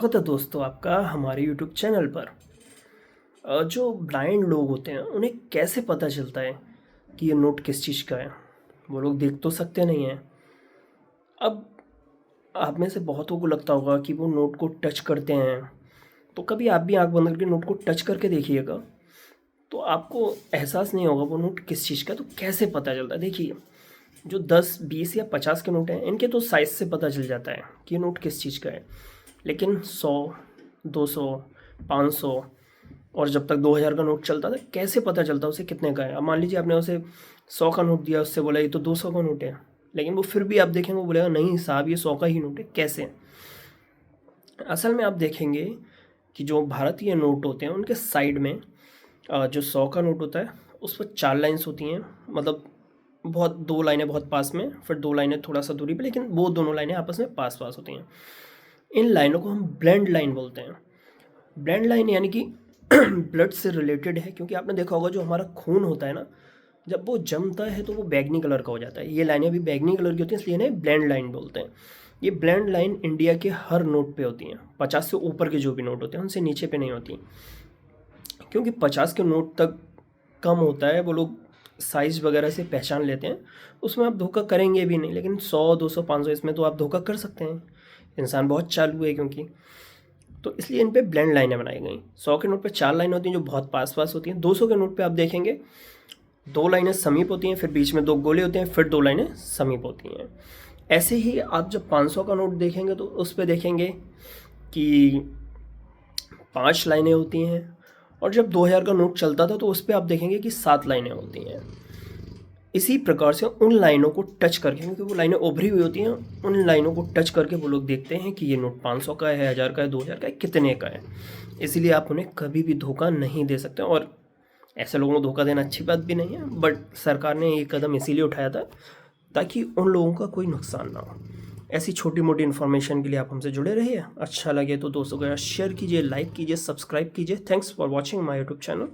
स्वागत है दोस्तों आपका हमारे यूट्यूब चैनल पर। जो ब्लाइंड लोग होते हैं उन्हें कैसे पता चलता है कि ये नोट किस चीज़ का है। वो लोग देख तो सकते नहीं हैं। अब आप में से बहुतों को लगता होगा कि वो नोट को टच करते हैं, तो कभी आप भी आंख बंद करके नोट को टच करके देखिएगा, तो आपको एहसास नहीं होगा वो नोट किस चीज़ का। तो कैसे पता चलता है? देखिए, जो 10, 20 या 50 के नोट हैं इनके तो साइज़ से पता चल जाता है कि ये नोट किस चीज़ का है। लेकिन 100, 200, 500 और जब तक 2000 का नोट चलता था, कैसे पता चलता उसे कितने का है? अब मान लीजिए आपने उसे 100 का नोट दिया, उससे बोला ये तो 200 का नोट है, लेकिन वो फिर भी आप देखेंगे वो बोलेगा नहीं साहब ये 100 का ही नोट है। कैसे? असल में आप देखेंगे कि जो भारतीय नोट होते हैं उनके साइड में जो 100 का नोट होता है उस पर 4 लाइन्स होती हैं। मतलब बहुत 2 लाइनें बहुत पास में, फिर 2 लाइनें थोड़ा सा दूरी पे, लेकिन वो दोनों लाइनें आपस में पास पास होती हैं। इन लाइनों को हम ब्लेंड लाइन बोलते हैं। ब्लेंड लाइन यानी कि ब्लड से रिलेटेड है, क्योंकि आपने देखा होगा जो हमारा खून होता है ना, जब वो जमता है तो वो बैगनी कलर का हो जाता है। ये लाइनें भी बैगनी कलर की होती हैं, इसलिए इन्हें ब्लेंड लाइन बोलते हैं। ये ब्लेंड लाइन इंडिया के हर नोट पे होती हैं। 50 से ऊपर के जो भी नोट होते हैं उनसे नीचे पे नहीं होती, क्योंकि 50 के नोट तक कम होता है, वो लोग साइज़ वगैरह से पहचान लेते हैं, उसमें आप धोखा करेंगे भी नहीं। लेकिन 100, 200, 500 इसमें तो आप धोखा कर सकते हैं। इंसान बहुत चालू है क्योंकि, तो इसलिए इन पे ब्लेंड लाइनें बनाई गई। 100 के नोट पे 4 लाइन होती हैं जो बहुत पास पास होती हैं। 200 के नोट पे आप देखेंगे 2 लाइनें समीप होती हैं, फिर बीच में 2 गोले होते हैं, फिर 2 लाइनें समीप होती हैं। ऐसे ही आप जब 500 का नोट देखेंगे तो उस पे देखेंगे कि 5 लाइनें होती हैं, और जब 2000 का नोट चलता था तो उस पर आप देखेंगे कि 7 लाइनें होती हैं। इसी प्रकार से उन लाइनों को टच करके, क्योंकि वो लाइनें उभरी हुई होती हैं, उन लाइनों को टच करके वो लोग देखते हैं कि ये नोट 500 का है, 1000 का है, 2000 का है, कितने का है। इसीलिए आप उन्हें कभी भी धोखा नहीं दे सकते, और ऐसे लोगों को धोखा देना अच्छी बात भी नहीं है, बट सरकार ने ये कदम इसीलिए उठाया था ताकि उन लोगों का कोई नुकसान ना हो। ऐसी छोटी मोटी इन्फॉर्मेशन के लिए आप हमसे जुड़े रहिए। अच्छा लगे तो दोस्तों को शेयर कीजिए, लाइक कीजिए, सब्सक्राइब कीजिए। Thanks for watching my YouTube channel.